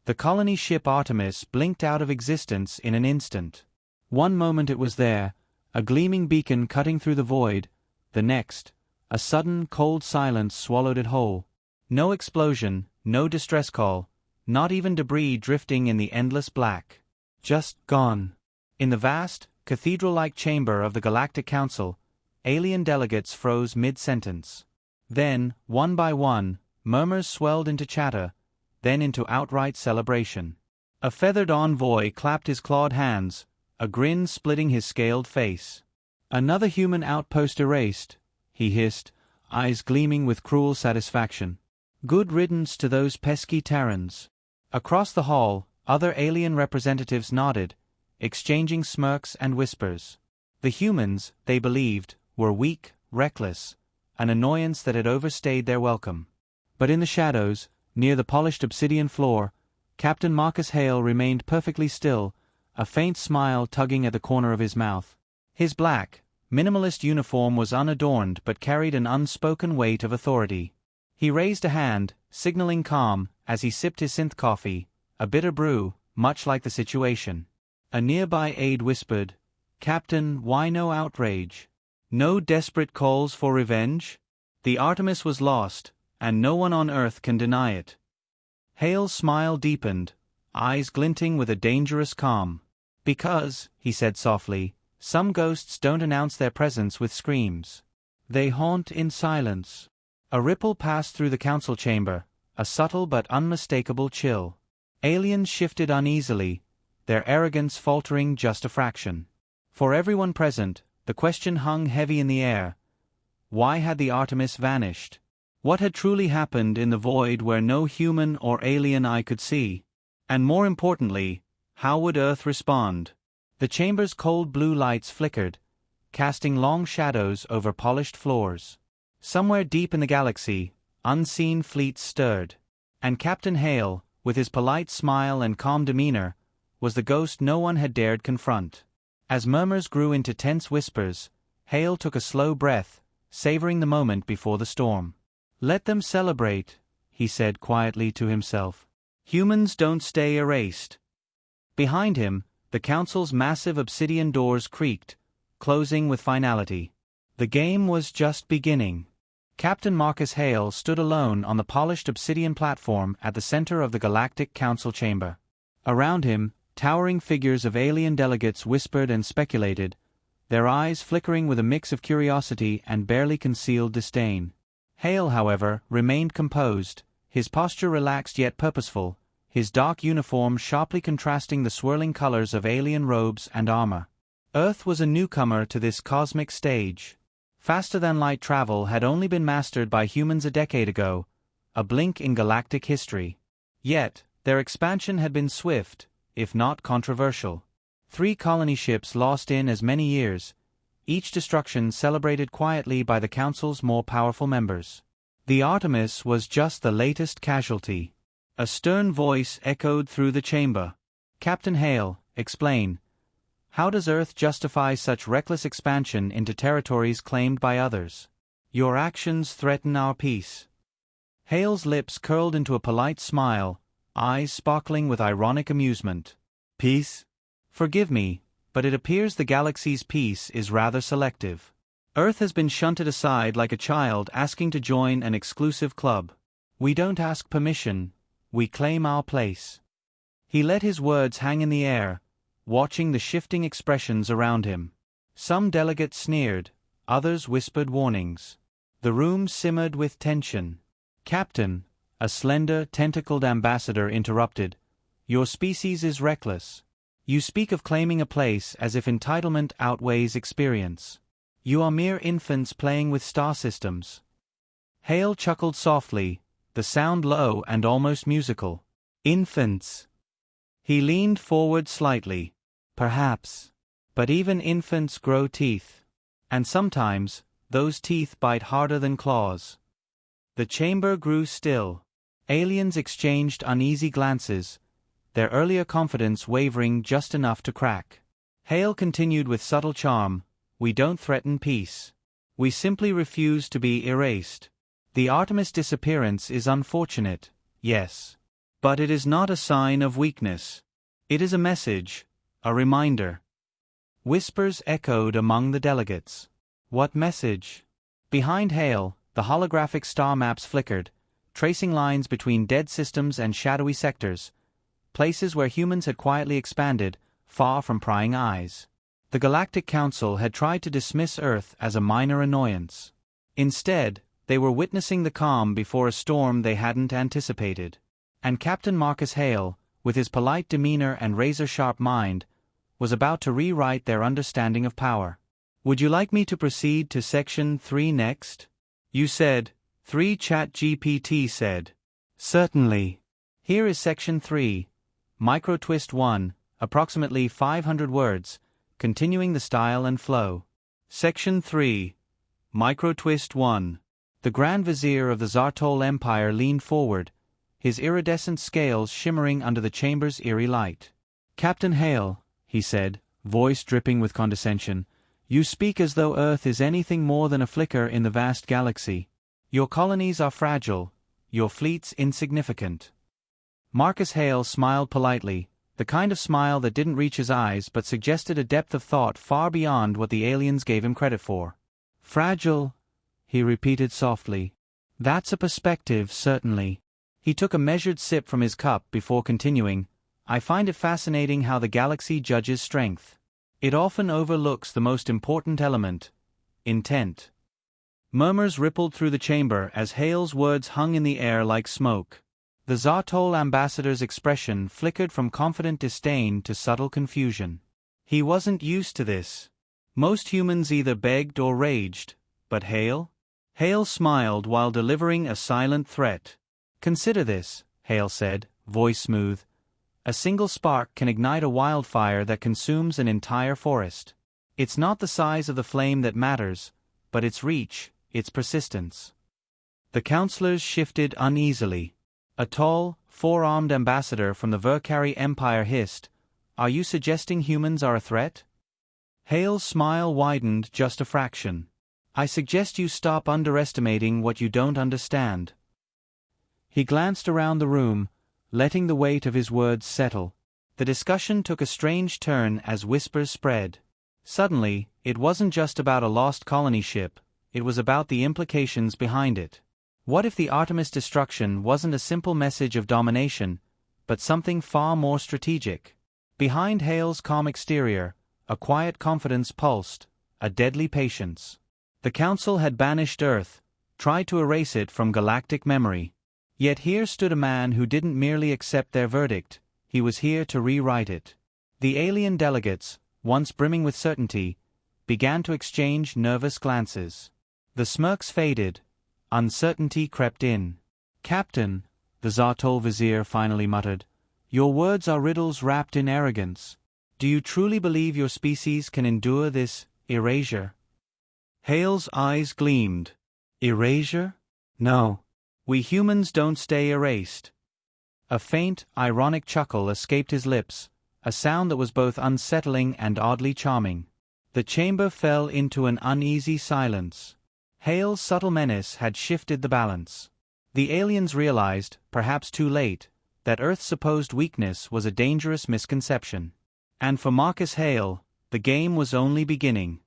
The colony ship Artemis blinked out of existence in an instant. One moment it was there, a gleaming beacon cutting through the void, the next, a sudden cold silence swallowed it whole. No explosion, no distress call, not even debris drifting in the endless black. Just gone. In the vast, cathedral-like chamber of the Galactic Council, alien delegates froze mid-sentence. Then, one by one, murmurs swelled into chatter, then into outright celebration. A feathered envoy clapped his clawed hands, a grin splitting his scaled face. "Another human outpost erased," he hissed, eyes gleaming with cruel satisfaction. "Good riddance to those pesky Terrans." Across the hall, other alien representatives nodded, exchanging smirks and whispers. The humans, they believed, were weak, reckless, an annoyance that had overstayed their welcome. But in the shadows, near the polished obsidian floor, Captain Marcus Hale remained perfectly still, a faint smile tugging at the corner of his mouth. His black, minimalist uniform was unadorned but carried an unspoken weight of authority. He raised a hand, signaling calm, as he sipped his synth coffee, a bitter brew, much like the situation. A nearby aide whispered, "Captain, why no outrage? No desperate calls for revenge? The Artemis was lost, and no one on Earth can deny it." Hale's smile deepened, eyes glinting with a dangerous calm. "Because," he said softly, "some ghosts don't announce their presence with screams. They haunt in silence." A ripple passed through the council chamber, a subtle but unmistakable chill. Aliens shifted uneasily, their arrogance faltering just a fraction. For everyone present, the question hung heavy in the air. Why had the Artemis vanished? What had truly happened in the void where no human or alien eye could see? And more importantly, how would Earth respond? The chamber's cold blue lights flickered, casting long shadows over polished floors. Somewhere deep in the galaxy, unseen fleets stirred. And Captain Hale, with his polite smile and calm demeanor, was the ghost no one had dared confront. As murmurs grew into tense whispers, Hale took a slow breath, savoring the moment before the storm. "Let them celebrate," he said quietly to himself. "Humans don't stay erased." Behind him, the council's massive obsidian doors creaked, closing with finality. The game was just beginning. Captain Marcus Hale stood alone on the polished obsidian platform at the center of the Galactic Council chamber. Around him, towering figures of alien delegates whispered and speculated, their eyes flickering with a mix of curiosity and barely concealed disdain. Hale, however, remained composed, his posture relaxed yet purposeful, his dark uniform sharply contrasting the swirling colors of alien robes and armor. Earth was a newcomer to this cosmic stage. Faster-than-light travel had only been mastered by humans a decade ago, a blink in galactic history. Yet, their expansion had been swift, if not controversial. 3 colony ships lost in as many years, each destruction celebrated quietly by the Council's more powerful members. The Artemis was just the latest casualty. A stern voice echoed through the chamber. "Captain Hale, explain. How does Earth justify such reckless expansion into territories claimed by others? Your actions threaten our peace." Hale's lips curled into a polite smile, eyes sparkling with ironic amusement. "Peace? Forgive me, but it appears the galaxy's peace is rather selective. Earth has been shunted aside like a child asking to join an exclusive club. We don't ask permission, we claim our place." He let his words hang in the air, watching the shifting expressions around him. Some delegates sneered, others whispered warnings. The room simmered with tension. "Captain," a slender, tentacled ambassador interrupted, "your species is reckless. You speak of claiming a place as if entitlement outweighs experience. You are mere infants playing with star systems." Hale chuckled softly, the sound low and almost musical. "Infants." He leaned forward slightly. "Perhaps. But even infants grow teeth. And sometimes, those teeth bite harder than claws." The chamber grew still. Aliens exchanged uneasy glances, their earlier confidence wavering just enough to crack. Hale continued with subtle charm, "We don't threaten peace. We simply refuse to be erased. The Artemis disappearance is unfortunate, yes. But it is not a sign of weakness. It is a message, a reminder. Whispers echoed among the delegates. What message? Behind Hale, the holographic star maps flickered, tracing lines between dead systems and shadowy sectors, places where humans had quietly expanded, far from prying eyes. The Galactic Council had tried to dismiss Earth as a minor annoyance. Instead, they were witnessing the calm before a storm they hadn't anticipated. And Captain Marcus Hale, with his polite demeanor and razor-sharp mind, was about to rewrite their understanding of power. Would you like me to proceed to Section 3 next? You said. 3 ChatGPT said. Certainly. Here is Section 3. Micro-twist 1, approximately 500 words, continuing the style and flow. Section 3. Micro-twist 1. The Grand Vizier of the Zartol Empire leaned forward, his iridescent scales shimmering under the chamber's eerie light. Captain Hale, he said, voice dripping with condescension, you speak as though Earth is anything more than a flicker in the vast galaxy. Your colonies are fragile, your fleets insignificant. Marcus Hale smiled politely, the kind of smile that didn't reach his eyes but suggested a depth of thought far beyond what the aliens gave him credit for. Fragile, he repeated softly. That's a perspective, certainly. He took a measured sip from his cup before continuing, I find it fascinating how the galaxy judges strength. It often overlooks the most important element, intent. Murmurs rippled through the chamber as Hale's words hung in the air like smoke. The Zartol ambassador's expression flickered from confident disdain to subtle confusion. He wasn't used to this. Most humans either begged or raged, but Hale? Hale smiled while delivering a silent threat. Consider this, Hale said, voice smooth. A single spark can ignite a wildfire that consumes an entire forest. It's not the size of the flame that matters, but its reach, its persistence. The counselors shifted uneasily. A tall, four-armed ambassador from the Verkari Empire hissed, Are you suggesting humans are a threat? Hale's smile widened just a fraction. I suggest you stop underestimating what you don't understand. He glanced around the room, letting the weight of his words settle. The discussion took a strange turn as whispers spread. Suddenly, it wasn't just about a lost colony ship, it was about the implications behind it. What if the Artemis destruction wasn't a simple message of domination, but something far more strategic? Behind Hale's calm exterior, a quiet confidence pulsed, a deadly patience. The Council had banished Earth, tried to erase it from galactic memory. Yet here stood a man who didn't merely accept their verdict, he was here to rewrite it. The alien delegates, once brimming with certainty, began to exchange nervous glances. The smirks faded, uncertainty crept in. Captain, the Zartol Vizier finally muttered, your words are riddles wrapped in arrogance. Do you truly believe your species can endure this erasure? Hale's eyes gleamed. Erasure? No. We humans don't stay erased. A faint, ironic chuckle escaped his lips, a sound that was both unsettling and oddly charming. The chamber fell into an uneasy silence. Hale's subtle menace had shifted the balance. The aliens realized, perhaps too late, that Earth's supposed weakness was a dangerous misconception. And for Marcus Hale, the game was only beginning.